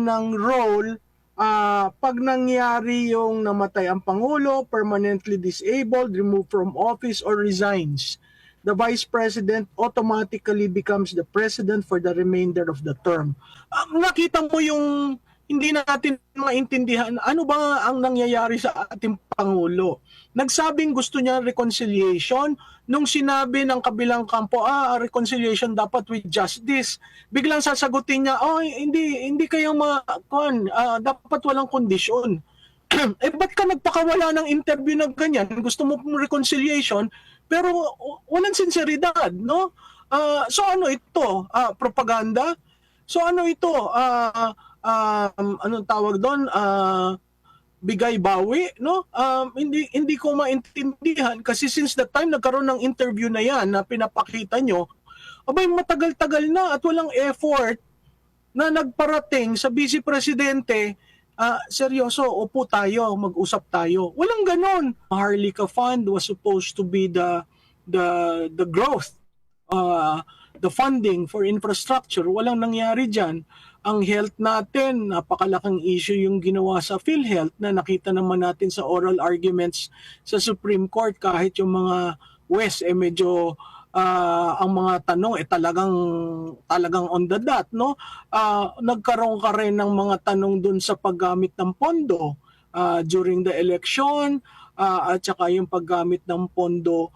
ng role pag nangyari yung namatay ang Pangulo, permanently disabled, removed from office, or resigns. The Vice President automatically becomes the President for the remainder of the term. Nakita mo yung hindi natin maintindihan ano ba ang nangyayari sa ating Pangulo. Nagsabing gusto niya reconciliation, nung sinabi ng kabilang kampo, reconciliation dapat with justice. Biglang sasagutin niya, hindi kayo dapat walang kondisyon. Ba't ka nagpakawala ng interview na ganyan? Gusto mo reconciliation, pero walang sinseridad, no? So ano ito? Propaganda? So ano ito? Anong tawag doon? Bigay bawi, no? Hindi ko maintindihan kasi since the time nagkaroon ng interview na yan na pinapakita nyo, matagal-tagal na at walang effort na nagparating sa Vice Presidente. Seryoso, upo tayo, mag-usap tayo. Walang ganon. Harlika Fund was supposed to be the growth, the funding for infrastructure. Walang nangyari dyan. Ang health natin, napakalaking issue yung ginawa sa PhilHealth na nakita naman natin sa oral arguments sa Supreme Court kahit yung mga West medyo ang mga tanong talagang on the dot, no? Nagkaroon ka rin ng mga tanong dun sa paggamit ng pondo during the election at saka yung paggamit ng pondo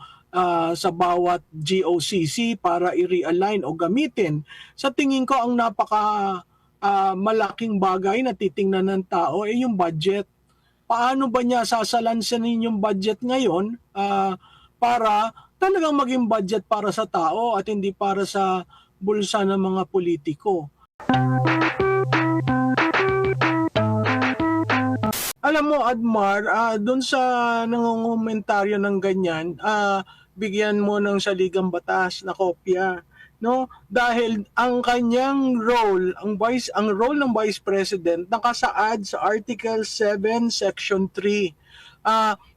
sa bawat GOCC para i-realign o gamitin. Sa tingin ko ang malaking bagay na titingnan ng tao ay yung budget. Paano ba niya sasalansanin yung budget ngayon para talagang maging budget para sa tao at hindi para sa bulsa ng mga politiko. Alam mo, Admar, doon sa nangungomentaryo ng ganyan, bigyan mo ng saligang batas na kopya, no? Dahil ang kanyang role, ang role ng Vice President nakasaad sa Article 7 Section 3.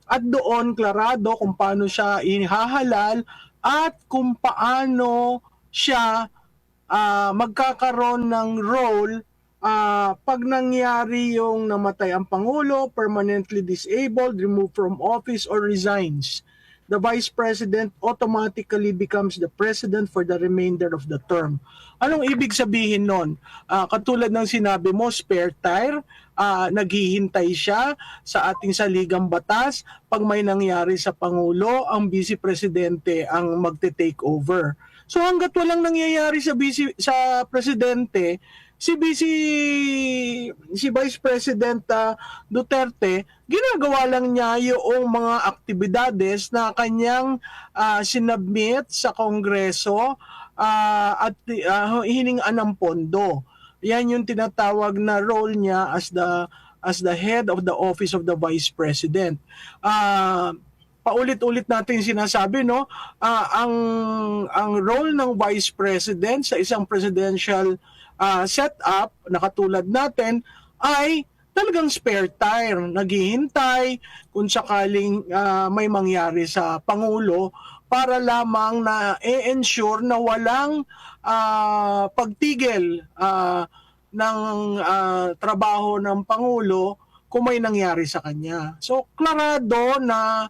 At doon klarado kung paano siya ihahalal at kung paano siya magkakaroon ng role pag nangyari yung namatay ang Pangulo, permanently disabled, removed from office, or resigns. The Vice President automatically becomes the President for the remainder of the term. Anong ibig sabihin nun? Katulad ng sinabi mo, spare tire, naghihintay siya sa ating saligang batas. Pag may nangyari sa Pangulo, ang Vice Presidente ang magte-take over. So hanggat walang nangyayari sa Presidente, si Vice President Duterte, ginagawa lang niya yung mga aktibidades na kanyang sinubmit sa Kongreso at hiningaan ng pondo. Yan yung tinatawag na role niya as the head of the office of the Vice President. Paulit-ulit natin sinasabi, no? Ang role ng Vice President sa isang presidential setup na katulad natin ay talagang spare tire, naghihintay kung sakaling may mangyari sa Pangulo para lamang na i-ensure na walang pagtigil ng trabaho ng Pangulo kung may nangyari sa kanya. So, klarado na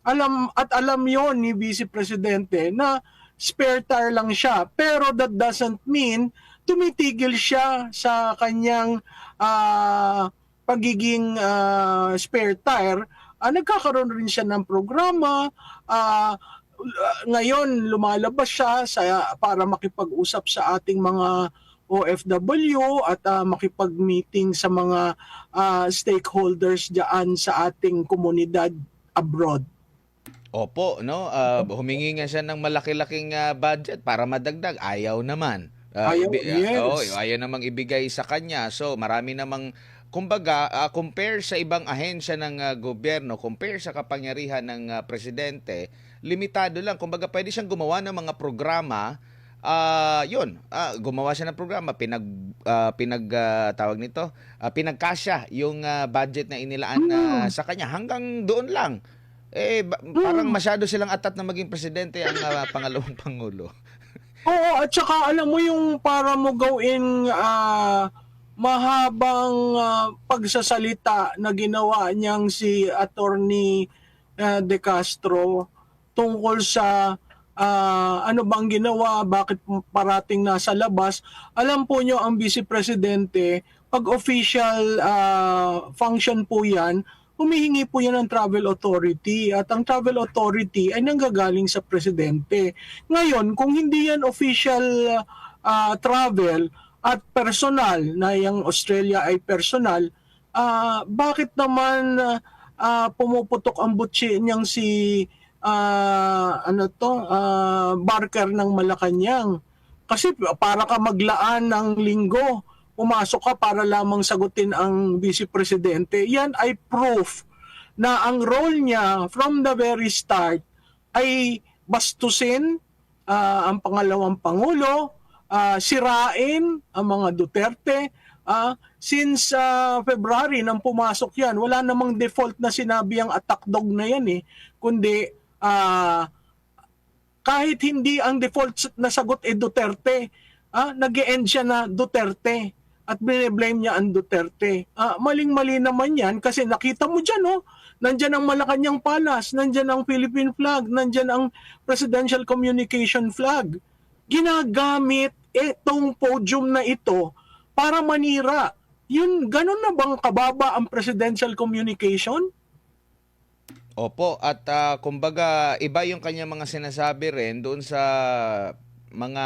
alam yon ni Vice Presidente na spare tire lang siya, pero that doesn't mean tumitigil siya sa kanyang pagiging spare tire. Nagkakaroon rin siya ng programa. Ngayon lumalabas siya para makipag-usap sa ating mga OFW at makipag-meeting sa mga stakeholders diyan sa ating komunidad abroad. Opo, no? Humingi nga siya ng malaki-laking budget para madagdag. Ayaw naman. Yes. Ayaw namang ibigay sa kanya. So, marami namang, kumbaga, compare sa ibang ahensya ng gobyerno, compare sa kapangyarihan ng presidente, limitado lang. Kumbaga, pwede siyang gumawa ng mga programa. Gumawa siya ng programa, pinagkasya yung budget na inilaan sa kanya. Hanggang doon lang. Parang masyado silang atat na maging presidente ang pangalawang pangulo. Oo, at saka alam mo yung para mo gawing mahabang pagsasalita na ginawa niyang si Attorney De Castro tungkol sa ano bang ginawa, bakit parating nasa labas. Alam po nyo, ang Vice Presidente, pag official function po yan, humihingi po yan ng Travel Authority at ang Travel Authority ay nanggagaling sa Presidente. Ngayon, kung hindi yan official travel at personal, na yung Australia ay personal, bakit naman pumuputok ang butsi niyang si Barker ng Malacanang? Kasi para ka maglaan ng linggo, pumasok ka para lamang sagutin ang Vice Presidente. Yan ay proof na ang role niya from the very start ay bastusin ang pangalawang Pangulo, sirain ang mga Duterte. Since February nang pumasok yan, wala namang default na sinabi ang attack dog na yan kundi kahit hindi ang default na sagot Duterte, nag-e-end siya na Duterte at bine-blame niya ang Duterte. Maling-mali naman yan kasi nakita mo dyan, nandyan ang Malacanang Palace, nandyan ang Philippine flag, nandyan ang Presidential Communication flag. Ginagamit itong podium na ito para manira. Yun, ganun na bang kababa ang presidential communication? Opo, at kumbaga iba yung kanyang mga sinasabi rin doon sa mga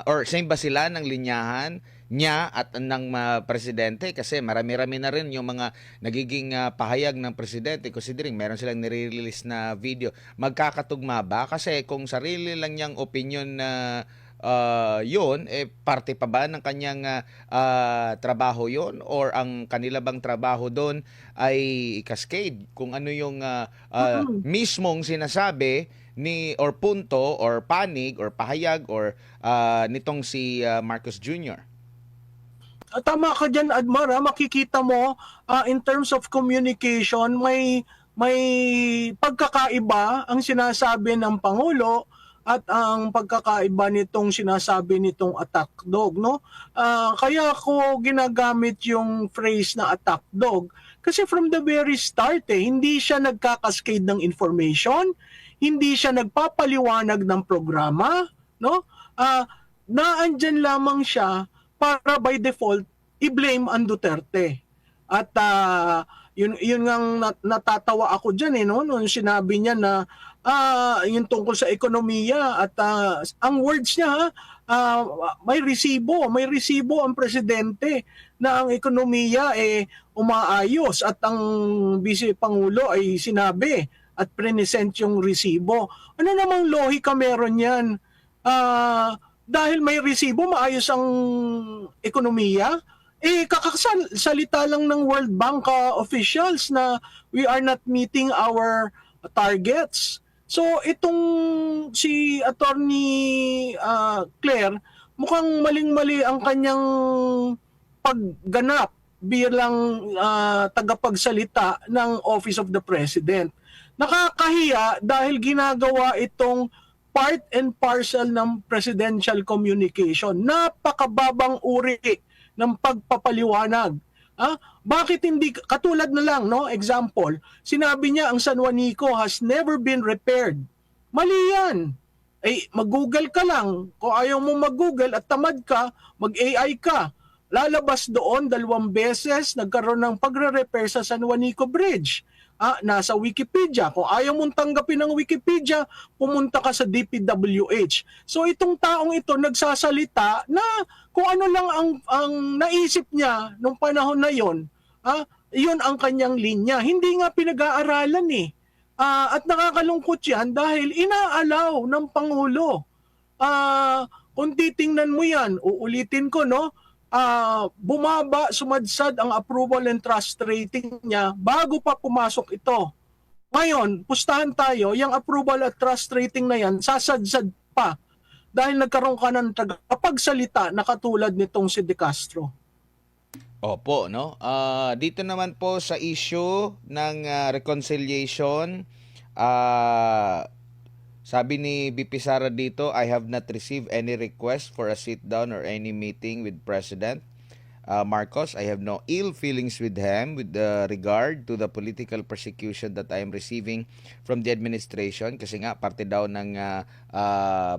or same ba sila ng linyahan niya at ng presidente kasi marami-rami na rin yung mga nagiging pahayag ng presidente considering meron silang nire-release na video. Magkakatugma ba? Kasi kung sarili lang niyang opinion na yun, parte pa ba ng kanyang trabaho yun? Or ang kanila bang trabaho doon ay cascade? Kung ano yung mismong sinasabi ni or punto or panig or pahayag or nitong si Marcos Jr. Tama ka dyan, Admar. Makikita mo, in terms of communication, may pagkakaiba ang sinasabi ng Pangulo at ang pagkakaiba nitong sinasabi nitong attack dog, no? Kaya ako ginagamit yung phrase na attack dog kasi from the very start hindi siya nagkakascade ng information, hindi siya nagpapaliwanag ng programa, no? Naandyan lamang siya para by default i-blame ang Duterte. At yun ngang natatawa ako diyan no, nung sinabi niya na yung tungkol sa ekonomiya at ang words niya may resibo ang presidente na ang ekonomiya umaayos at ang vice pangulo ay sinabi at present yung resibo. Ano namang lohika meron yan? Dahil may resibo maayos ang ekonomiya? Kakasalita lang ng World Bank officials na we are not meeting our targets. So itong si Attorney Claire, mukhang maling-mali ang kanyang pagganap bilang tagapagsalita ng Office of the President. Nakakahiya dahil ginagawa itong part and parcel ng presidential communication. Napakababang uri ng pagpapaliwanag. Bakit hindi, katulad na lang, no? Example, sinabi niya ang San Juanico has never been repaired. Mali yan. Mag-google ka lang. Kung ayaw mo mag-google at tamad ka, mag-AI ka. Lalabas doon 2 beses nagkaroon ng pagre-repair sa San Juanico Bridge. Nasa Wikipedia. Kung ayaw mong tanggapin ng Wikipedia, pumunta ka sa DPWH. So itong taong ito nagsasalita na kung ano lang ang naisip niya nung panahon na yon, yun ang kanyang linya. Hindi nga pinag-aaralan at nakakalungkot yan dahil inaalaw ng Pangulo. Kung titingnan mo yan, uulitin ko, no? Sumadsad ang approval and trust rating niya bago pa pumasok ito. Ngayon, pustahan tayo, yung approval at trust rating na yan, sasadsad pa dahil nagkaroon ka ng tagapagsalita na katulad nitong si De Castro. Opo, no? Dito naman po sa issue ng reconciliation, sabi ni BP Sara dito, I have not received any request for a sit-down or any meeting with President. Marcos. I have no ill feelings with him with regard to the political persecution that I am receiving from the administration kasi nga parte daw ng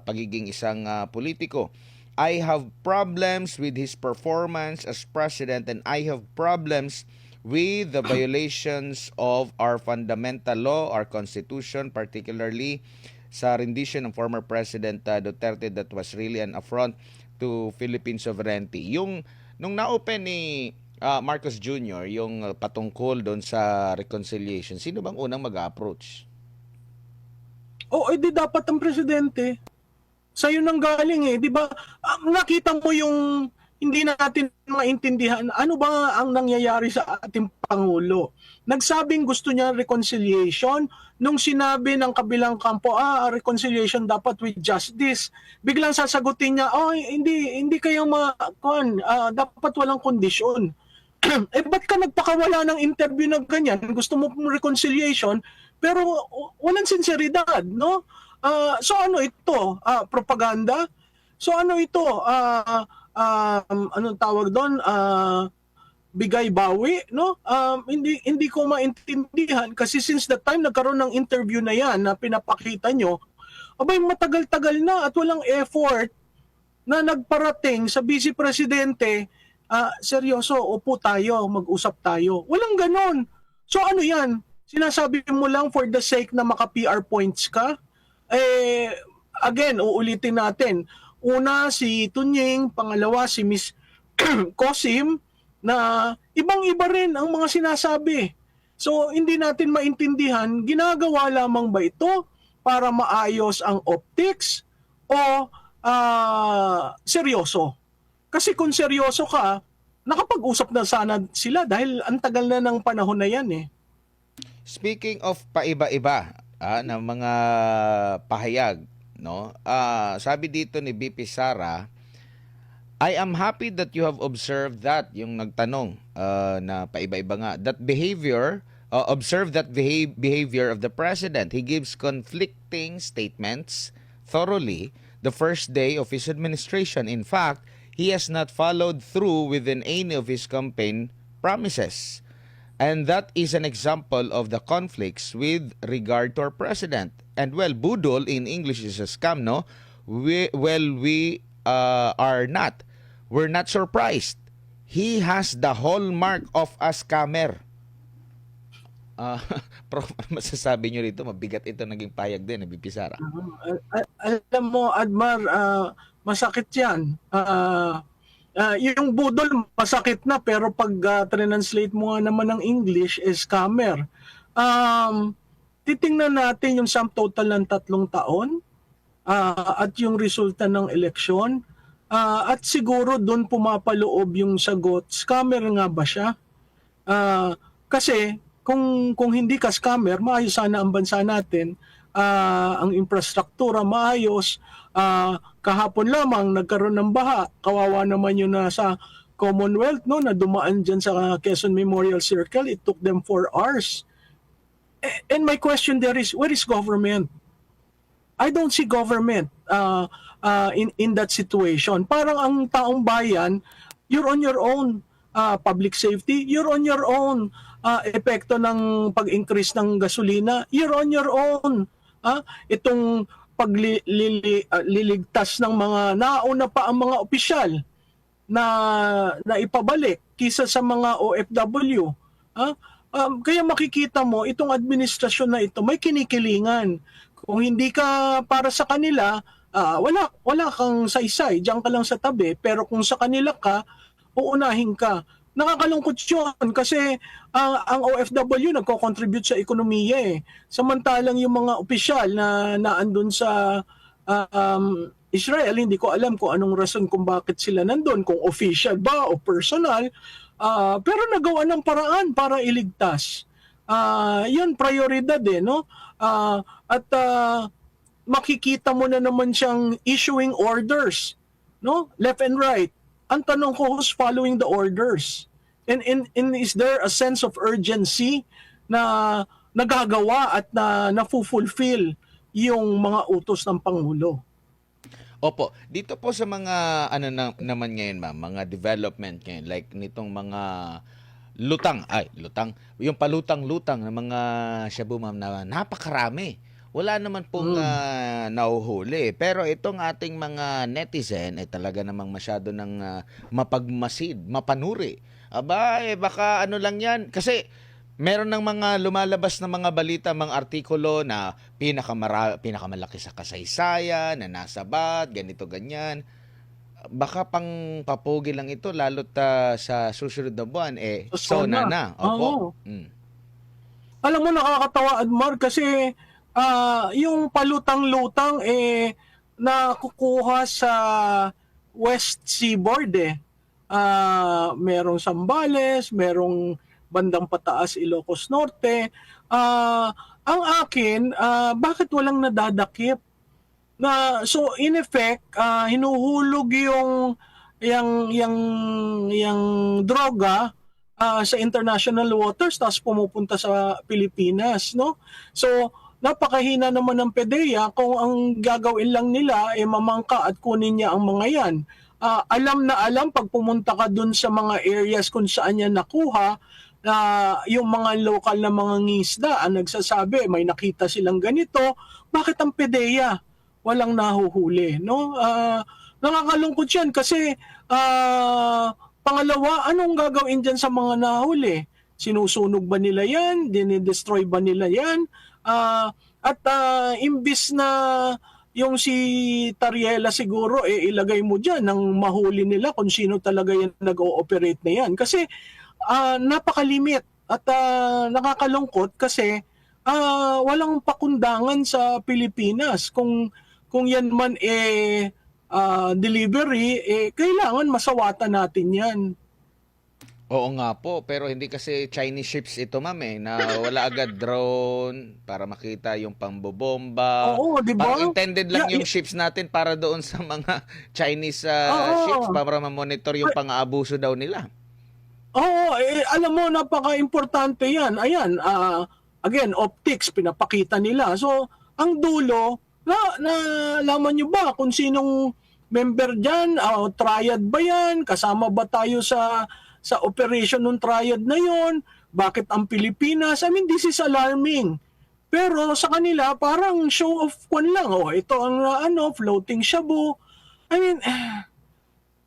pagiging isang politiko. I have problems with his performance as president and I have problems with the violations of our fundamental law, our constitution, particularly sa rendition ng former President Duterte that was really an affront to Philippine sovereignty. Nung na-open ni Marcos Jr., yung patungkol doon sa reconciliation, sino bang unang mag-approach? Di dapat ang presidente. Sa'yo nang galing eh. Di ba? Nakita mo yung hindi natin maintindihan ano ba ang nangyayari sa ating Pangulo. Nagsabing gusto niya reconciliation. Nung sinabi ng kabilang kampo, reconciliation dapat with justice. Biglang sasagutin niya, hindi kayo dapat walang kondisyon. Ba't ka nagpakawala ng interview na ganyan? Gusto mo reconciliation, pero walang sinseridad, no? So ano ito? Propaganda? So ano ito? Anong tawag doon? Bigay bawi, no? Hindi ko maintindihan kasi since the time nagkaroon ng interview na yan na pinapakita nyo, matagal-tagal na at walang effort na nagparating sa Vice Presidente, seryoso, upo tayo, mag-usap tayo. Walang ganon. So ano yan? Sinasabi mo lang for the sake na maka-PR points ka? Again, uulitin natin. Una, si Tunying, pangalawa, si Miss Cosim, na ibang-iba rin ang mga sinasabi. So, hindi natin maintindihan, ginagawa lamang ba ito para maayos ang optics o seryoso? Kasi kung seryoso ka, nakapag-usap na sana sila dahil ang tagal na ng panahon na yan eh. Speaking of paiba-iba ng mga pahayag, no? Sabi dito ni BP Sara, I am happy that you have observed that, yung nagtanong na paiba-iba nga, that behavior, observe that behavior of the president. He gives conflicting statements thoroughly the first day of his administration. In fact, he has not followed through within any of his campaign promises. And that is an example of the conflicts with regard to our president. And well, budol in English is a scam, no? We are not. We're not surprised. He has the hallmark of a scammer. Prof, masasabi nyo rito, mabigat ito naging payag din, BP Sara. Alam mo, Admar, masakit yan. Yung budol, masakit na, pero pag translate mo nga naman ng English, is scammer. Titingnan natin yung sum total ng 3 taon at yung resulta ng eleksyon. At siguro doon pumapaloob yung sagot, scammer nga ba siya? Kasi kung hindi ka scammer, maayos sana ang bansa natin, ang infrastruktura maayos, kahapon lamang nagkaroon ng baha, kawawa naman yun na sa Commonwealth, no, na dumaan dyan sa Quezon Memorial Circle, it took them 4 hours. And my question there is, where is government? I don't see government in that situation. Parang ang taong bayan, you're on your own. Public safety, you're on your own. Epekto ng pag-increase ng gasolina, you're on your own. Itong pagliligtas ng mga nauna pa ang mga opisyal na ipabalik kisa sa mga OFW. Kaya makikita mo, itong administrasyon na ito may kinikilingan. Kung hindi ka para sa kanila, wala kang saysay, diyan ka lang sa tabi. Pero kung sa kanila ka, uunahin ka. Nakakalungkot yun kasi ang OFW nagko-contribute sa ekonomiya eh. Samantalang yung mga opisyal na naandun sa Israel, hindi ko alam kung anong rason kung bakit sila nandun, kung official ba o personal, pero nagawa ng paraan para iligtas. Yun, prioridad eh, no? At makikita mo na naman siyang issuing orders, no? Left and right. Ang tanong ko, who's following the orders? And is there a sense of urgency na nagagawa at na fulfill yung mga utos ng Pangulo? Opo, dito po sa mga ano naman ngayon ma'am, mga development ngayon like nitong mga lutang, yung palutang-lutang ng mga shabu ma'am na napakarami. Wala naman pong Hmm. nahuhuli. Pero itong ating mga netizen ay talaga namang masyado ng mapagmasid, mapanuri. Aba, baka ano lang yan. Kasi meron ng mga lumalabas na mga balita, mga artikulo na pinakamalaki sa kasaysayan, na nasabat, ganito, ganyan. Baka pang papugi lang ito, lalo't sa susunod na buwan, So sona sana. na. Opo. Oo. Mm. Alam mo, nakakatawa, Admar, kasi yung palutang-lutang nakukuha sa West Seaboard eh. Merong Zambales, merong bandang pataas Ilocos Norte. Ang akin, bakit walang nadadakip? So in effect, hinuhulog yung droga sa international waters tapos pumupunta sa Pilipinas, no? So napakahina naman ng PDEA kung ang gagawin lang nila ay mamangka at kunin niya ang mga yan. Alam na alam pag pumunta ka dun sa mga areas kung saan niya nakuha, na yung mga lokal na mga ngisda ang nagsasabi may nakita silang ganito, bakit ang PDEA walang nahuhuli, no? Nakakalungkot 'yan kasi pangalawa, anong gagawin diyan sa mga nahuli? Sinusunog ba nila 'yan? Dinidestroy ba nila 'yan? Imbis na yung si Tariela siguro ilagay mo diyan nang mahuli nila kung sino talaga yung nag-ooperate na 'yan. Kasi napakalimit at nakakalungkot kasi walang pakundangan sa Pilipinas. Kung yan man delivery, kailangan masawatan natin yan. Oo nga po, pero hindi kasi Chinese ships ito ma'am na wala agad drone para makita yung pambobomba. Oo, di ba? Parang intended lang Yeah, yung ships natin para doon sa mga Chinese ships oo. para ma-monitor yung pang-aabuso daw nila. Oo, alam mo, napaka-importante yan. Ayan, again, optics, pinapakita nila. So, ang dulo, nalaman nyo ba kung sinong member dyan? Triad ba yan? Kasama ba tayo sa operation ng triad na yon? Bakit ang Pilipinas? I mean, this is alarming. Pero sa kanila, parang show of kwan lang. Ito ang floating shabu. I mean,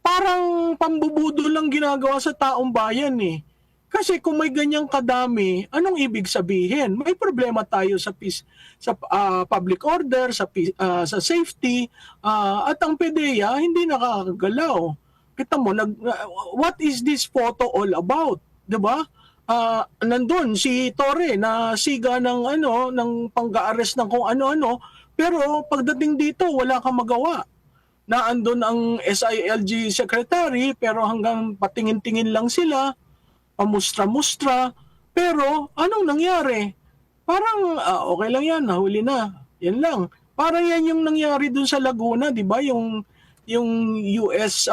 parang pambubudo lang ginagawa sa taong bayan eh. Kasi kung may ganyang kadami, anong ibig sabihin? May problema tayo sa peace, sa public order, sa safety, at ang PDEA hindi nakakagalaw. Kita mo, what is this photo all about? 'Di ba? Nandun si Torre na siga ng pang-aares ng kung ano-ano, pero pagdating dito wala kang magawa. Naandun ang SILG secretary pero hanggang patingin-tingin lang sila, pamustra-mustra. Pero anong nangyari? Parang okay lang yan, nahuli na. Yan lang. Parang yan yung nangyari dun sa Laguna, 'di ba? Yung US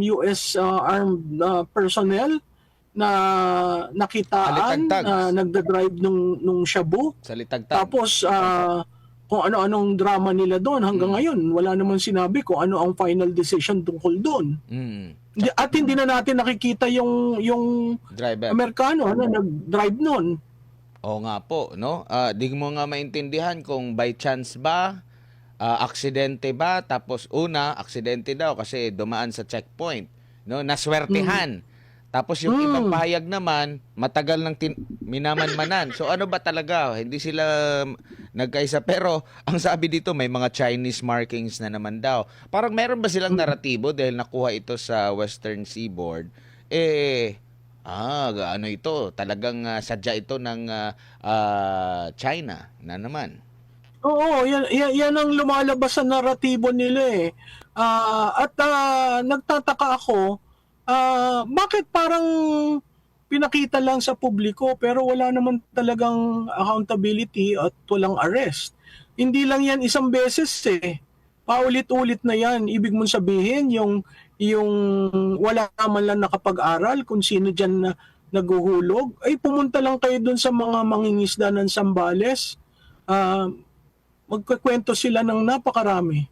US armed personnel na nakitaan Alitagtag. nagda-drive nung shabu. Sa litagtag. Tapos kung ano-anong drama nila doon hanggang ngayon wala naman sinabi kung ano ang final decision tungkol doon. Mm. At hindi na natin nakikita yung Driver. Amerikano na nag-drive noon. Oo nga po, no? Di mo nga maintindihan kung by chance ba, aksidente ba, tapos aksidente daw kasi dumaan sa checkpoint, no? Naswertehan. Tapos yung ibang pahayag naman, matagal nang minamanmanan. So ano ba talaga? Hindi sila nagkaisa. Pero ang sabi dito, may mga Chinese markings na naman daw. Parang meron ba silang naratibo dahil nakuha ito sa Western Seaboard? Ano ito? Talagang sadya ito ng China na naman. Oo, yan ang lumalabas sa naratibo nila eh. Nagtataka ako, bakit parang pinakita lang sa publiko pero wala naman talagang accountability at walang arrest. Hindi lang yan isang beses eh. Paulit-ulit na yan. Ibig mong sabihin yung wala man lang nakapag-aral kung sino diyan na naguhulog, ay pumunta lang kayo doon sa mga mangingisda ng Zambales. Magkukwento sila ng napakarami.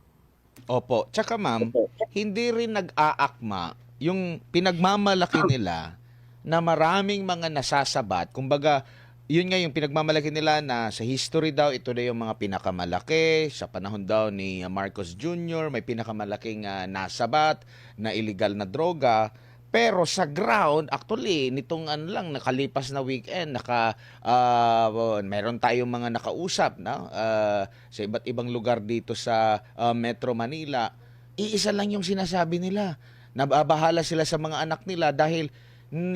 Opo. Tsaka ma'am, hindi rin nag-aakma yung pinagmamalaki nila na maraming mga nasasabat. Kumbaga, yun nga yung pinagmamalaki nila na sa history daw, ito na yung mga pinakamalaki. Sa panahon daw ni Marcos Jr., may pinakamalaking nasabat na illegal na droga. Pero sa ground, actually, nitong ano lang, nakalipas na weekend, meron tayong mga nakausap sa iba't ibang lugar dito sa Metro Manila. Iisa lang yung sinasabi nila. Nababahala sila sa mga anak nila dahil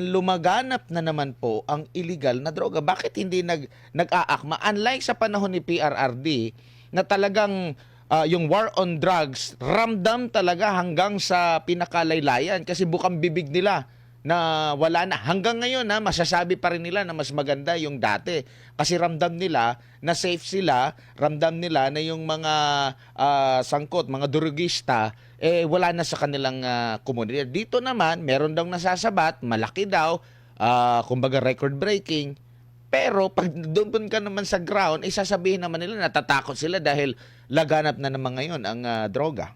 lumaganap na naman po ang illegal na droga. Bakit hindi nag-aakma? Unlike sa panahon ni PRRD, na talagang yung war on drugs, ramdam talaga hanggang sa pinakalaylayan kasi bukang bibig nila na wala na. Hanggang ngayon masasabi pa rin nila na mas maganda yung dati. Kasi ramdam nila na safe sila, ramdam nila na yung mga sangkot, mga durugista, wala na sa kanilang komunidad. Dito naman, meron daw nasasabat, malaki daw, kumbaga record-breaking. Pero pag doon ka naman sa ground, sasabihin naman nila natatakot sila dahil laganap na naman ngayon ang droga.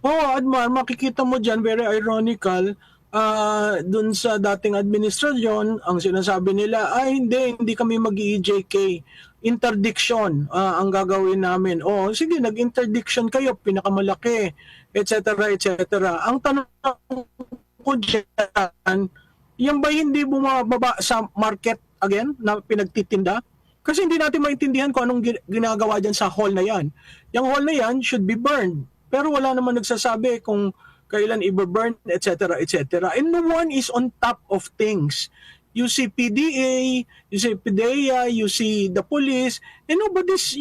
Oo, Admar, makikita mo dyan, very ironical, dun sa dating administrasyon, ang sinasabi nila, hindi kami mag-EJK. Interdiction ang gagawin namin. O, sige, nag-interdiction kayo, pinakamalaki, etc., etc. Ang tanong ko dyan, yan ba hindi bumababa sa market again na pinagtitinda? Kasi hindi natin maintindihan kung anong ginagawa dyan sa hall na yan. Yung hall na yan should be burned. Pero wala naman nagsasabi kung kailan i-burn, etc., etc. And no one is on top of things. You see PDA, you see PDEA, you see the police, and nobody's,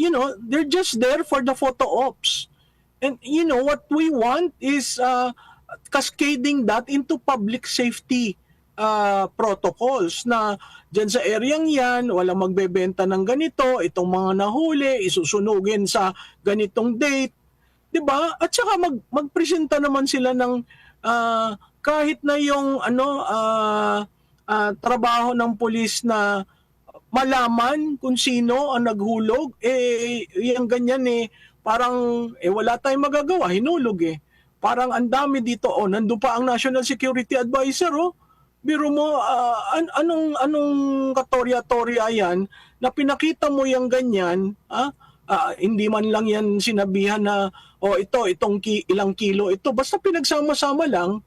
they're just there for the photo ops. And what we want is cascading that into public safety protocols na dyan sa areang yan, walang magbebenta ng ganito, itong mga nahuli, isusunugin sa ganitong date, 'di ba? At saka magpresenta naman sila ng kahit na yung trabaho ng pulis na malaman kung sino ang naghulog, yung ganyan parang wala tayong magagawa, hinulog Parang ang dami dito, nandun pa ang National Security Advisor, Biro mo, anong katorya-torya yan na pinakita mo yung ganyan, hindi man lang yan sinabihan na, itong ilang kilo ito. Basta pinagsama-sama lang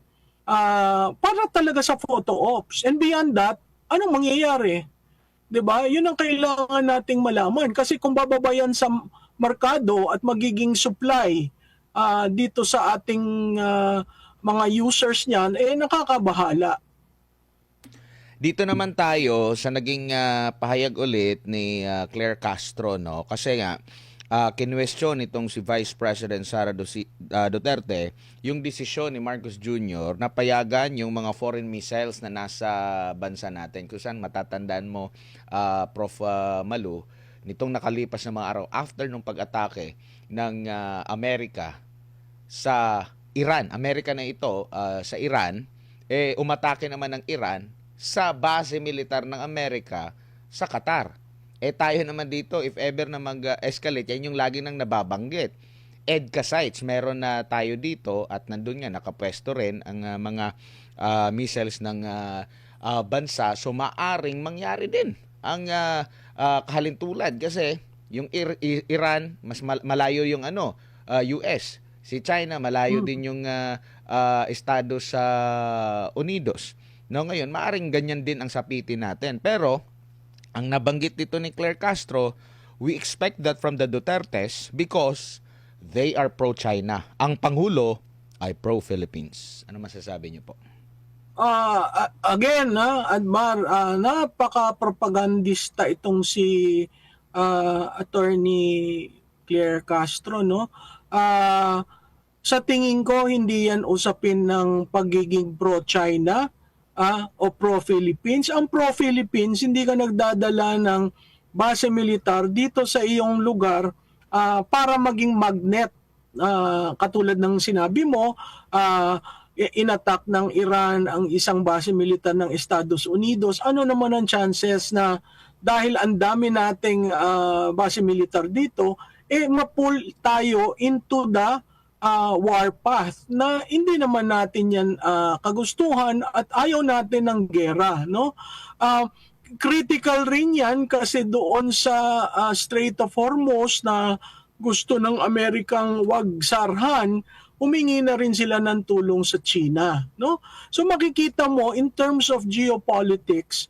para talaga sa photo ops. And beyond that, anong mangyayari? 'Di ba? Yun ang kailangan nating malaman. Kasi kung bababayan sa merkado at magiging supply dito sa ating mga users niyan, nakakabahala. Dito naman tayo sa naging pahayag ulit ni Claire Castro, no? Kasi nga kinwestiyon itong si Vice President Sara Duterte yung desisyon ni Marcos Jr. na payagan yung mga foreign missiles na nasa bansa natin. Kung saan matatandaan mo, Prof. Malu, nitong nakalipas na mga araw after nung pag-atake ng Amerika sa Iran. Amerika na ito sa Iran, umatake naman ng Iran sa base militar ng Amerika sa Qatar. Tayo naman dito, if ever na mag-escalate, yan yung lagi nang nababanggit. EDCA sites, meron na tayo dito at nandun nga, nakapwesto rin ang mga missiles ng bansa. So, maaring mangyari din ang kahalintulad kasi yung Iran, mas malayo yung US. Si China, malayo din yung Estados Unidos. No, ngayon, maaring ganyan din ang sapitin natin. Pero, ang nabanggit dito ni Claire Castro, we expect that from the Dutertes because they are pro-China. Ang Pangulo ay pro-Philippines. Ano masasabi niyo po? Again, Admar, napaka-propagandista itong si Attorney Claire Castro, no? Sa tingin ko, hindi yan usapin ng pagiging pro-China o pro-Philippines. Ang pro-Philippines, hindi ka nagdadala ng base militar dito sa iyong lugar para maging magnet. Katulad ng sinabi mo, inattack ng Iran ang isang base militar ng Estados Unidos. Ano naman ang chances na dahil ang dami nating base militar dito, ma-pull tayo into the warpath na hindi naman natin yan kagustuhan at ayaw natin ng gera, no? Critical rin yan kasi doon sa Strait of Hormuz na gusto ng Amerikang wag sarhan, humingi na rin sila ng tulong sa China, no? So makikita mo in terms of geopolitics,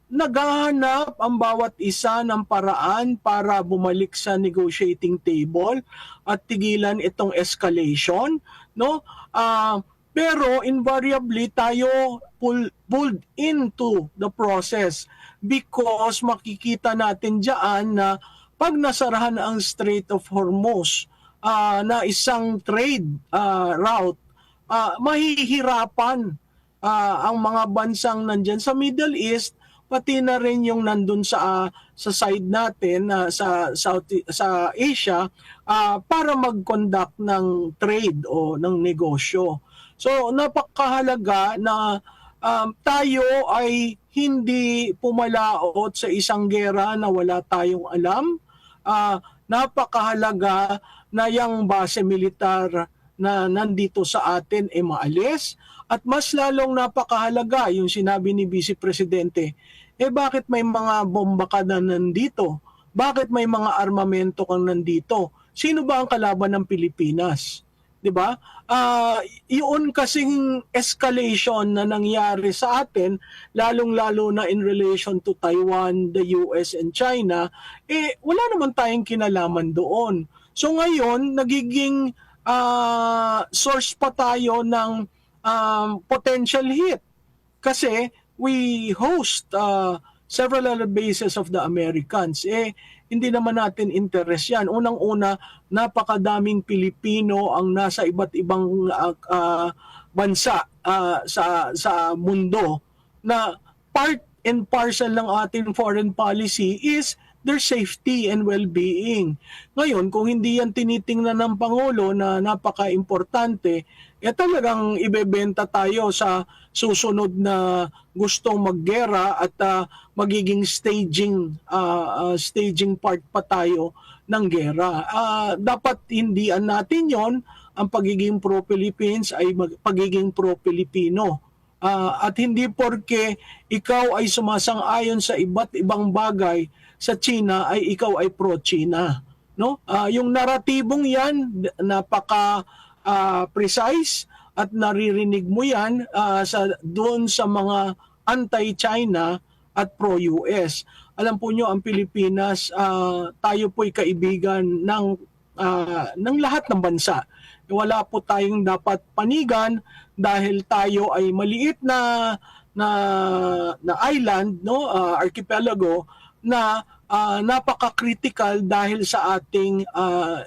naghahanap ang bawat isa ng paraan para bumalik sa negotiating table at tigilan itong escalation, no? Pero invariably tayo pulled into the process because makikita natin diyan na pag nasarahan ang Strait of Hormuz na isang trade route, mahihirapan ang mga bansang nandyan sa Middle East, pati na rin yung nandun sa side natin sa Asia para mag-conduct ng trade o ng negosyo. So napakahalaga na tayo ay hindi pumalaot sa isang gera na wala tayong alam. Napakahalaga na yung base militar na nandito sa atin ay maalis. At mas lalong napakahalaga yung sinabi ni Vice Presidente, bakit may mga bomba ka na nandito? Bakit may mga armamento kang nandito? Sino ba ang kalaban ng Pilipinas? 'Di ba? Yun kasing escalation na nangyari sa atin, lalong-lalo na in relation to Taiwan, the US and China, wala naman tayong kinalaman doon. So ngayon, nagiging source pa tayo ng potential hit. Kasi we host several other bases of the Americans. Hindi naman natin interest yan. Unang-una, napakadaming Pilipino ang nasa iba't ibang bansa sa mundo na part and parcel ng ating foreign policy is their safety and well-being. Ngayon, kung hindi yan tinitingnan ng Pangulo na napaka-importante, talagang ibebenta tayo sa susunod na gustong maggera at magiging staging part pa tayo ng gera. Dapat hindian natin yon, ang pagiging pro-Philippines ay pagiging pro-Pilipino. At hindi porke ikaw ay sumasang-ayon sa iba't ibang bagay sa China ay ikaw ay pro-China, no? Yung naratibong yan napaka precise at naririnig mo yan doon sa mga anti-China at pro-US. Alam po nyo, ang Pilipinas, tayo po'y kaibigan ng lahat ng bansa. Wala po tayong dapat panigan dahil tayo ay maliit na island, no, archipelago na napaka-critical dahil sa ating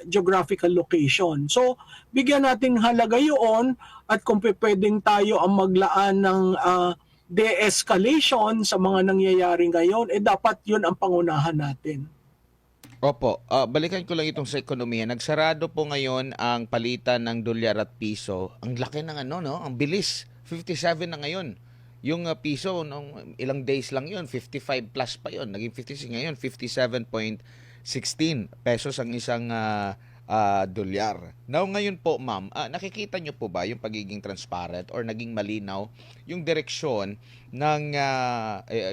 geographical location. So, bigyan natin halaga yun at kung pwedeng tayo ang maglaan ng de-escalation sa mga nangyayari ngayon, dapat yun ang pangunahan natin. Opo, balikan ko lang itong sa ekonomiya. Nagsarado po ngayon ang palitan ng dolyar at piso. Ang laki ng ang bilis. 57 na ngayon. Yung piso, nung ilang days lang yun, 55 plus pa yun. Naging 56 ngayon, 57.16 pesos ang isang dolyar. Now ngayon po, ma'am, nakikita nyo po ba yung pagiging transparent or naging malinaw yung direksyon ng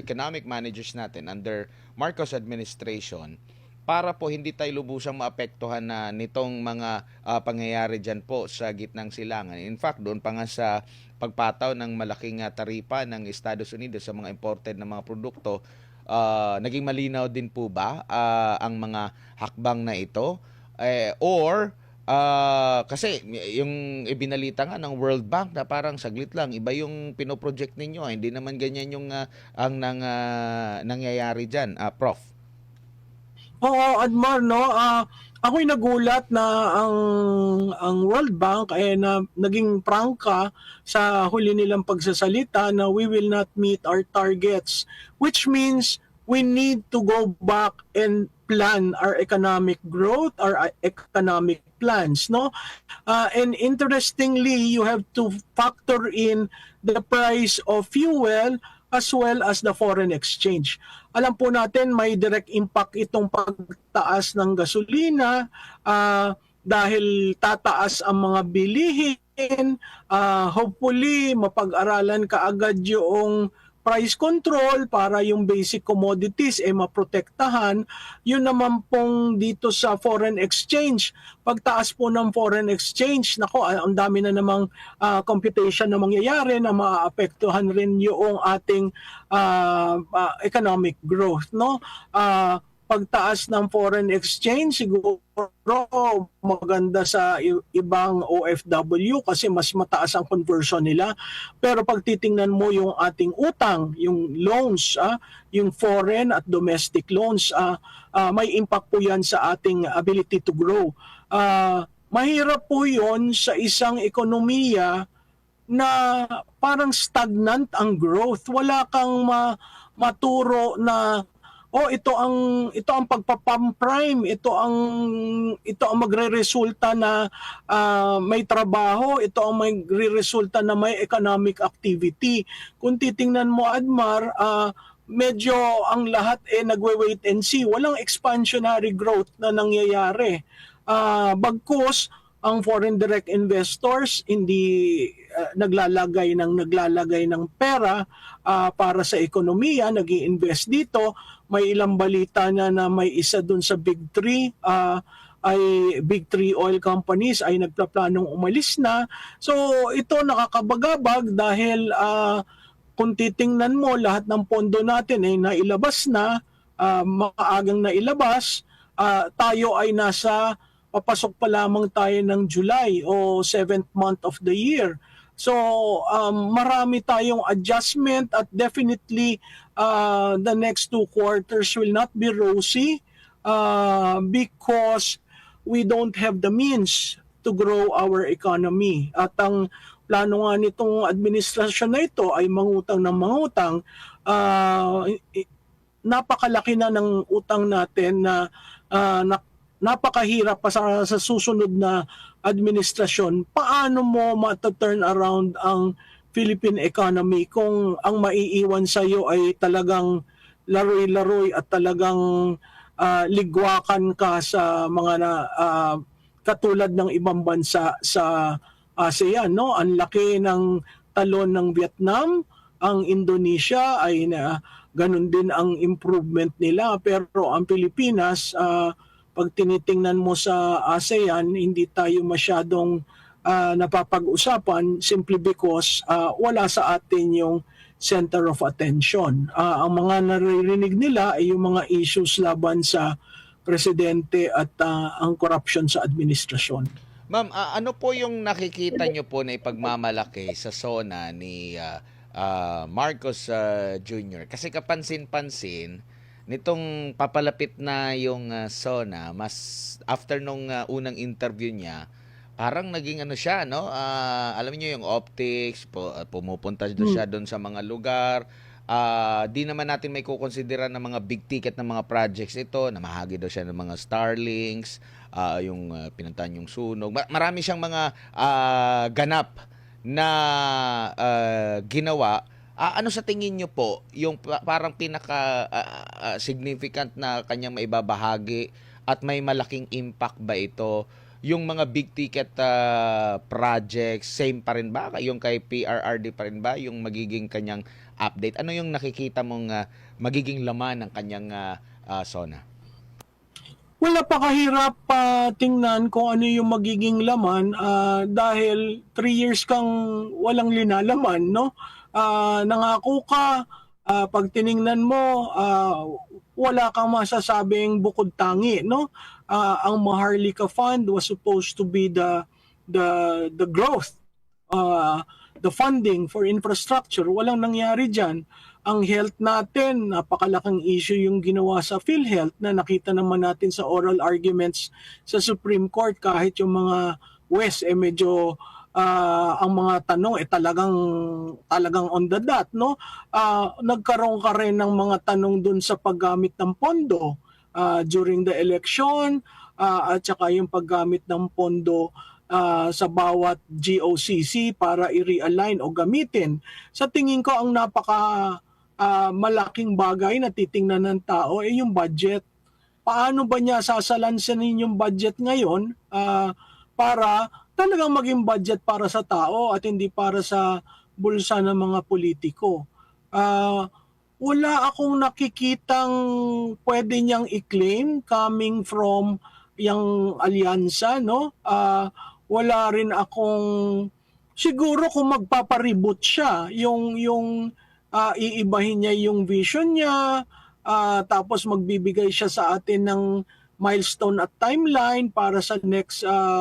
economic managers natin under Marcos administration para po hindi tayo lubusang maapektuhan na nitong mga pangyayari dyan po sa gitnang silangan. In fact, doon pa nga sa pagpataw ng malaking taripa ng Estados Unidos sa mga imported na mga produkto, naging malinaw din po ba ang mga hakbang na ito? Kasi yung ibinalita nga ng World Bank na parang saglit lang, iba yung pinoproject ninyo. Hindi naman ganyan yung nangyayari dyan, Prof. Oo, Admar, no? Ako'y nagulat na ang World Bank na naging prangka sa huli nilang pagsasalita na we will not meet our targets, which means we need to go back and plan our economic growth, our economic plans, no? And interestingly, you have to factor in the price of fuel as well as the foreign exchange. Alam po natin may direct impact itong pagtaas ng gasolina, dahil tataas ang mga bilihin, hopefully mapag-aralan kaagad yung price control para yung basic commodities maprotektahan. Yun naman pong dito sa foreign exchange. Pagtaas po ng foreign exchange, nako, ang dami na namang computation na mangyayari na maapektuhan rin yung ating economic growth, no? Pagtaas ng foreign exchange siguro maganda sa ibang OFW kasi mas mataas ang conversion nila. Pero pag titingnan mo yung ating utang, yung loans, yung foreign at domestic loans, may impact po yan sa ating ability to grow. Mahirap po yun sa isang ekonomiya na parang stagnant ang growth. Wala kang maturo na ito ang pagpapam-prime, ito ang magreresulta na may trabaho, ito ang magreresulta na may economic activity. Kung titingnan mo, Admar, medyo ang lahat nagwe-wait and see. Walang expansionary growth na nangyayari. Bagkus ang foreign direct investors hindi naglalagay ng pera para sa ekonomiya, nag-i-invest dito. May ilang balita na may isa dun sa Big Three, Big Three oil companies ay nagpaplanong umalis na. So ito nakakabagabag dahil kung titingnan mo, lahat ng pondo natin ay nailabas na, maagang nailabas, tayo ay papasok pa lamang tayo ng July o 7th month of the year. So marami tayong adjustment at definitely the next 2 quarters will not be rosy because we don't have the means to grow our economy. At ang plano nga nitong administrasyon na ito ay mangutang ng mangutang. Napakalaki na ng utang natin na napakahirap pa sa susunod na administrasyon. Paano mo mata-turn around ang Philippine economy kung ang maiiwan sa iyo ay talagang laroy-laroy at talagang ligwakan ka sa mga katulad ng ibang bansa sa ASEAN, no? Ang laki ng talon ng Vietnam, ang Indonesia ay ganun din ang improvement nila, pero ang Pilipinas pag tinitingnan mo sa ASEAN, hindi tayo masyadong napapag-usapan simply because wala sa atin yung center of attention. Ang mga naririnig nila ay yung mga issues laban sa presidente at ang corruption sa administrasyon. Ma'am, ano po yung nakikita nyo po na ipagmamalaki sa SONA ni Marcos Jr.? Kasi kapansin-pansin, nitong papalapit na yung SONA, mas after nung unang interview niya, parang naging ano siya, no? Alam niyo yung optics, pumupunta siya doon sa mga lugar. Di naman natin may kukonsidera ng mga big ticket na mga projects ito, na mahagi daw siya ng mga Starlinks, yung pinuntahan yung sunog. Marami siyang mga ganap na ginawa. Ano sa tingin niyo po yung parang pinaka significant na kanyang maibabahagi at may malaking impact ba ito? Yung mga big ticket projects, same pa rin ba? Yung kay PRRD pa rin ba? Yung magiging kanyang update? Ano yung nakikita mong magiging laman ng kanyang SONA? Wala pa kahirap tingnan kung ano yung magiging laman dahil 3 years kang walang linalaman, no? Nangako ka, pag tiningnan mo, wala kang masasabing bukod tangi, no? Ang Maharlika Fund was supposed to be the growth, the funding for infrastructure. Walang nangyari diyan. Ang health natin, napakalaking issue yung ginawa sa PhilHealth na nakita naman natin sa oral arguments sa Supreme Court, kahit yung mga West medyo ang mga tanong talagang on the dot, no? Nagkaroon ka rin ng mga tanong dun sa paggamit ng pondo during the election at saka yung paggamit ng pondo sa bawat GOCC para i-realign o gamitin. Sa tingin ko ang napaka malaking bagay na titingnan ng tao ay yung budget. paano ba niya sasalansanin yung budget ngayon para talagang maging budget para sa tao at hindi para sa bulsa ng mga politiko. Ah, Wala akong nakikitang pwede niyang i-claim coming from yung alyansa, no? Wala rin akong siguro kung magpapareboot siya, yung iibahin niya yung vision niya, tapos magbibigay siya sa atin ng milestone at timeline para sa next 3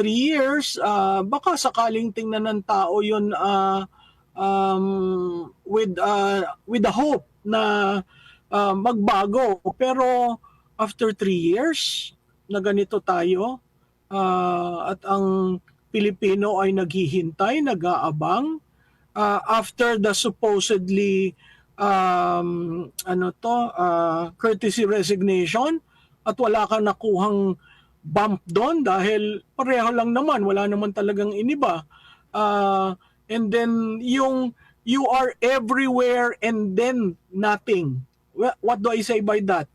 years. Baka sakaling tingnan ng tao yun with the hope na magbago. Pero after 3 years na ganito tayo at ang Pilipino ay naghihintay, nag-aabang after the supposedly courtesy resignation at wala kang nakuhang bump doon dahil pareho lang naman, wala naman talagang iniba. And then yung you are everywhere and then nothing. What do I say by that?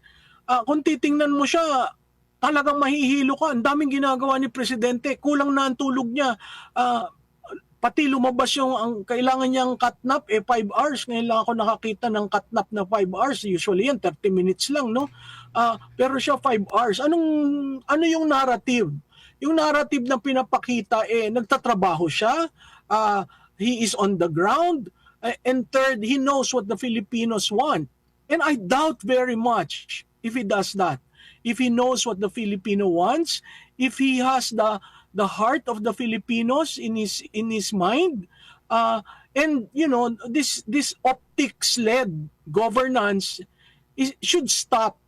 Kung titingnan mo siya, talagang mahihilo ka. Ang daming ginagawa ni Presidente. Kulang na ang tulog niya. Pati lumabas yung ang kailangan niyang catnap 5 hours. Ngayon lang ako nakakita ng catnap na 5 hours. Usually yan 30 minutes lang, no? Pero siya 5 hours. Ano yung narrative? Yung narrative na pinapakita nagtatrabaho siya. He is on the ground. And third, he knows what the Filipinos want. And I doubt very much if he does that. If he knows what the Filipino wants, if he has the heart of the Filipinos in his mind, and this optics-led governance should stop.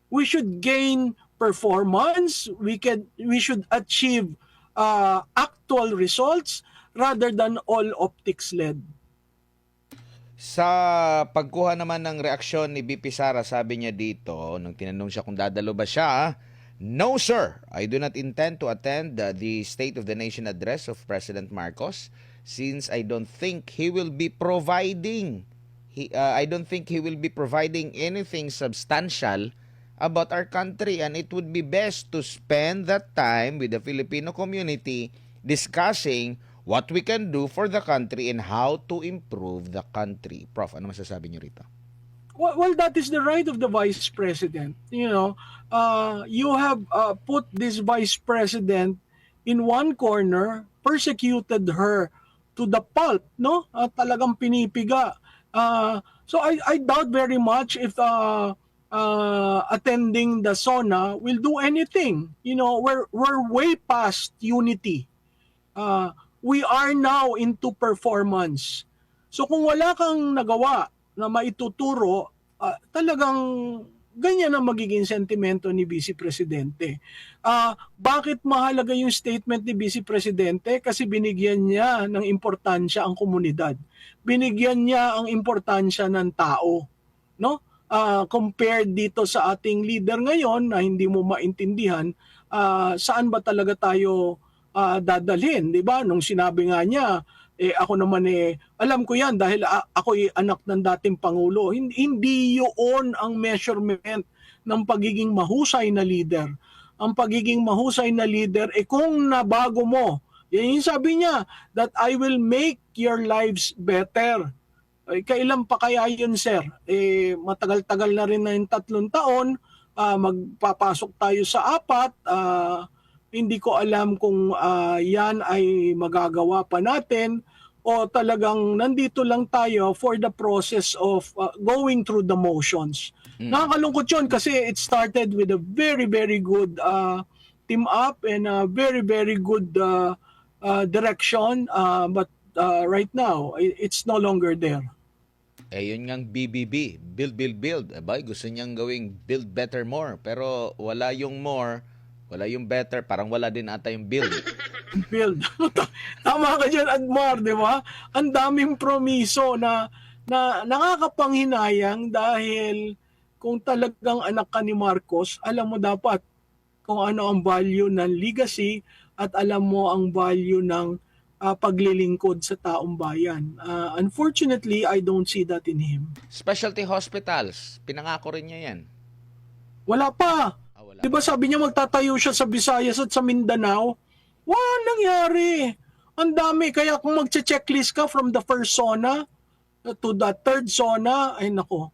We should gain performance. We should achieve actual results rather than all optics-led. Sa pagkuha naman ng reaksyon ni BP Sara, sabi niya dito, nung tinanong siya kung dadalo ba siya, "No sir, I do not intend to attend the State of the Nation address of President Marcos since I don't think he will be providing anything substantial about our country, and it would be best to spend that time with the Filipino community discussing what we can do for the country and how to improve the country." Prof, ano masasabi niyo rito? Well, that is the right of the Vice President. You have put this Vice President in one corner, persecuted her to the pulp, no? Talagang pinipiga. So I doubt very much if attending the SONA will do anything. We're way past unity. We are now into performance. So kung wala kang nagawa na maituturo, talagang ganyan ang magiging sentimento ni Vice Presidente. Bakit mahalaga yung statement ni Vice Presidente? Kasi binigyan niya ng importansya ang komunidad. Binigyan niya ang importansya ng tao, no? Compared dito sa ating leader ngayon na hindi mo maintindihan, saan ba talaga tayo dadalhin, 'di ba? Nung sinabi nga niya, ako naman alam ko 'yan dahil ako anak ng dating pangulo. Hindi 'yon ang measurement ng pagiging mahusay na leader. Ang pagiging mahusay na leader kung nabago mo. Yan yung sabi niya, that I will make your lives better. Kailan pa kaya yun, sir? Matagal-tagal na rin na yung 3 taon, magpapasok tayo sa 4, hindi ko alam kung yan ay magagawa pa natin o talagang nandito lang tayo for the process of going through the motions. Nakakalungkot yun kasi it started with a very, very good team up and a very, very good direction. But right now, it's no longer there. Yun ngang BBB, build, build, build. Abay, gusto niyang gawing build better more. Pero wala yung more, wala yung better, parang wala din ata yung build. Build. Tama ka dyan, Admar, di ba? Ang daming promiso na nakakapanghinayang dahil kung talagang anak ka ni Marcos, alam mo dapat kung ano ang value ng legacy at alam mo ang value ng paglilingkod sa taong bayan. Unfortunately, I don't see that in him. Specialty hospitals, pinangako rin niya yan. Wala pa. Wala Di ba pa. sabi niya magtatayo siya sa Visayas at sa Mindanao? Wala nangyari. Ang dami. Kaya kung magche-checklist ka from the first zona to the third zona, ay nako.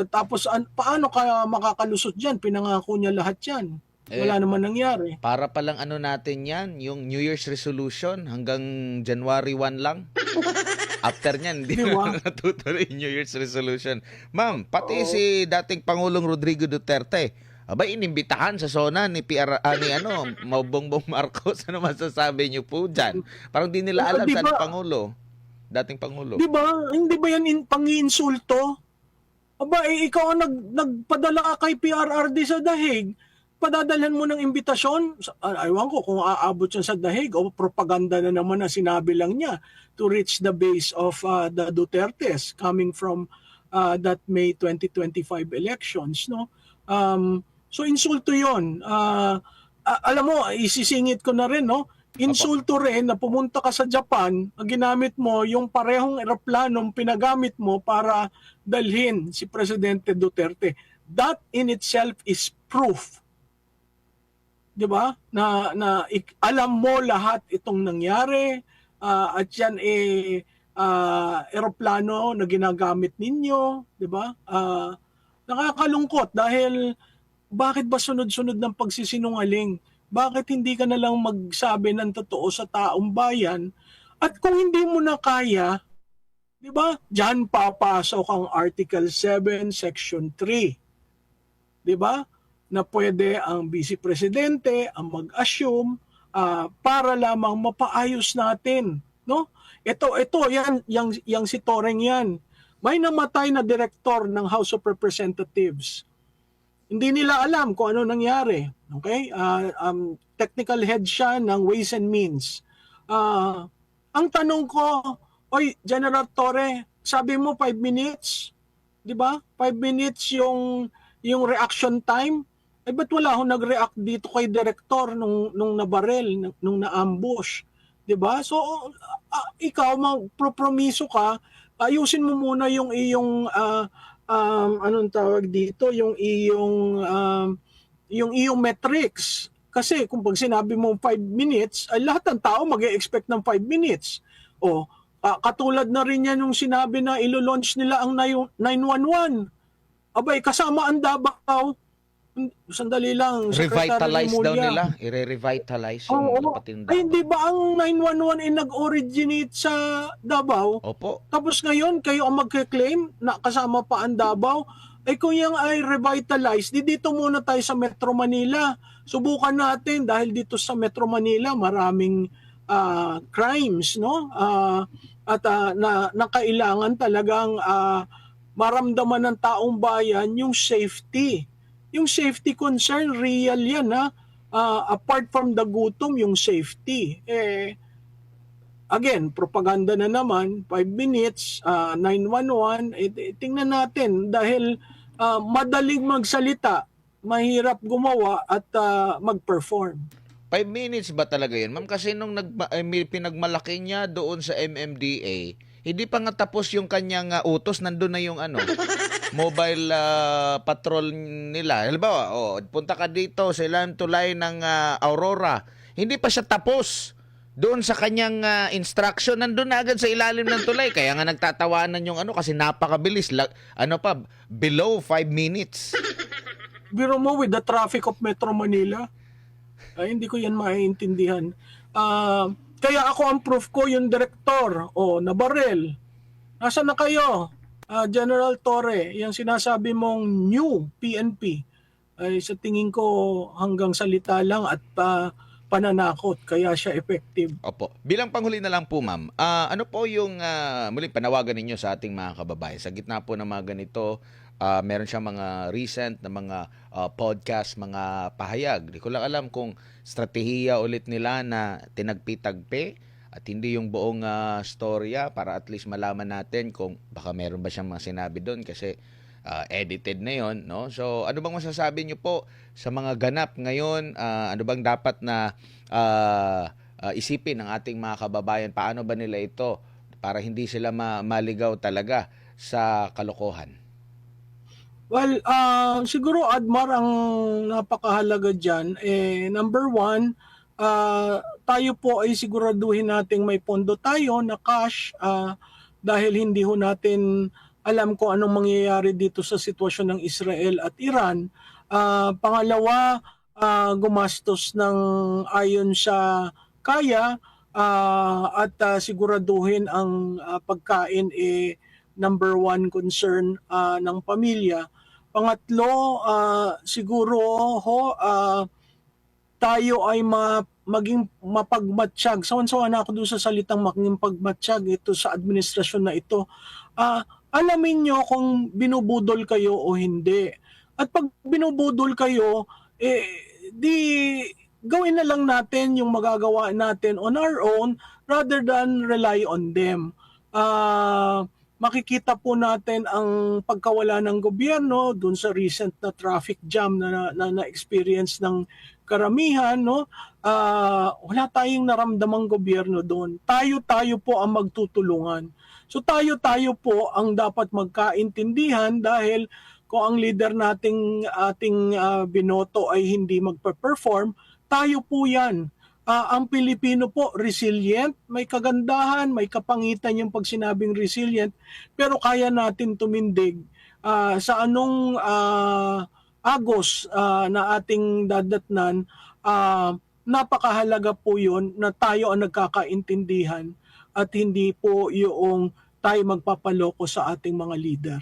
Tapos paano ka makakalusot dyan? Pinangako niya lahat yan. Eh, Wala naman nangyari. para palang ano natin yan, yung New Year's resolution hanggang January 1 lang. After niyan, hindi Di ba? na natutuloy yung New Year's resolution. Ma'am, pati Oo. si dating Pangulong Rodrigo Duterte, abay inimbitahan sa zona ni ni Bongbong Marcos. Ano masasabi niyo po dyan? Parang di nila alam Di saan ba, Pangulo. Dating Pangulo. di ba, hindi ba yan pang-iinsulto? Aba, ikaw ang nagpadala ka kay PRRD sa Dahig. Padadalhan mo ng imbitasyon? Aywan ko kung aabot yan sa Dahig o propaganda na naman na sinabi lang niya to reach the base of the Dutertes coming from that May 2025 elections. No? So insulto yon. Alam mo, isisingit ko na rin, no? Opo. Insulto rin na pumunta ka sa Japan, ginamit mo yung parehong eroplanong pinagamit mo para dalhin si Presidente Duterte. That in itself is proof, 'di ba? Alam mo lahat itong nangyari at yan eroplano na ginagamit ninyo, 'di ba? Nakakalungkot dahil bakit ba sunod-sunod ng pagsisinungaling? Bakit hindi ka na lang magsabi ng totoo sa taong bayan? At kung hindi mo na kaya, di ba? Diyan papasok ang Article 7, Section 3. Di ba? Na pwede ang Vice Presidente ang mag-assume para lamang mapaayos natin, no? Ito yang si Toreng yan. May namatay na direktor ng House of Representatives. Hindi nila alam kung ano nangyari. Okay? Technical head siya ng Ways and Means. Ang tanong ko, oy, General Torre, sabi mo 5 minutes, 'di ba? 5 minutes yung reaction time. Eh ba't wala akong nag-react dito kay director nung nabarel, nung na-ambush, 'di ba? So ikaw magpropromiso ka, ayusin mo muna yung iyong anong tawag dito, yung iyong metrics. Kasi kung pag sinabi mo 5 minutes, ay lahat ng tao mag-e-expect ng 5 minutes. O katulad na rin yan yung sinabi na ilo-launch nila ang 911. Abay, kasama ang Davao. Sandali lang, Secretary Revitalize daw Remulla. nila. I-revitalize yung Oo. pati ng Ay, Davao. di ba ang 911 ay nag-originate sa Davao? Opo. Tapos ngayon, kayo ang magke-claim na kasama pa ang Davao. Ay kung yan ay revitalize, dito muna tayo sa Metro Manila. Subukan natin dahil dito sa Metro Manila maraming crimes, no? Na kailangan talagang maramdaman ng taong bayan yung safety. Yung safety concern, real yan, ha? Apart from the gutom, yung safety. Again, propaganda na naman, 5 minutes, 911, tingnan natin dahil madaling magsalita, mahirap gumawa at mag-perform. 5 minutes ba talaga yun? Ma'am, kasi nung pinagmalaki niya doon sa MMDA, hindi pa nga tapos yung kanyang utos, nandun na yung mobile patrol nila. Halimbawa, punta ka dito sa ilang tulay ng Aurora. Hindi pa siya tapos. Doon sa kanyang instruction, nandun na agad sa ilalim ng tulay. Kaya nga nagtatawanan yung kasi napakabilis. Below 5 minutes. Biro mo with the traffic of Metro Manila, ay hindi ko yan maiintindihan. Kaya ako ang proof ko, yung direktor, nabarel. Nasaan na kayo? General Torre, yung sinasabi mong new PNP, ay sa tingin ko hanggang salita lang at pananakot, kaya siya effective. Opo. Bilang panghuli na lang po, ma'am, ano po yung muling panawagan ninyo sa ating mga kababayan? Sa gitna po ng mga ganito, meron siyang mga recent na mga podcast, mga pahayag. Di ko lang alam kung strategiya ulit nila na tinagpi-tagpi at hindi yung buong storya para at least malaman natin kung baka meron ba siyang mga sinabi doon kasi edited na yon, no? So ano bang masasabi niyo po sa mga ganap ngayon? Ano bang dapat na isipin ng ating mga kababayan? Paano ba nila ito para hindi sila maligaw talaga sa kalokohan? Well, siguro Admar ang napakahalaga diyan, number one, tayo po ay siguraduhin nating may pondo tayo na cash, dahil hindi ho natin alam kung anong mangyayari dito sa sitwasyon ng Israel at Iran. Pangalawa, gumastos ng ayon sa kaya, at siguraduhin ang pagkain number one concern ng pamilya. Pangatlo, siguro ho, tayo ay maging mapagmatsyag. Sawan-sawa na ako doon sa salitang maging pagmatsyag ito sa administrasyon na ito. Alamin nyo kung binubudol kayo o hindi. At pag binubudol kayo, di gawin na lang natin yung magagawa natin on our own rather than rely on them. Makikita po natin ang pagkawala ng gobyerno dun sa recent na traffic jam na experience ng karamihan, no? Wala tayong naramdamang gobyerno doon. Tayo po ang magtutulungan. So tayo po ang dapat magkaintindihan dahil kung ang leader ating binoto ay hindi magpe-perform, tayo po 'yan. Ang Pilipino po, resilient, may kagandahan, may kapangitan yung pag sinabing resilient, pero kaya natin tumindig sa anong agos na ating dadatnan. Napakahalaga po yun na tayo ang nagkakaintindihan at hindi po yung tayo magpapaloko sa ating mga leader.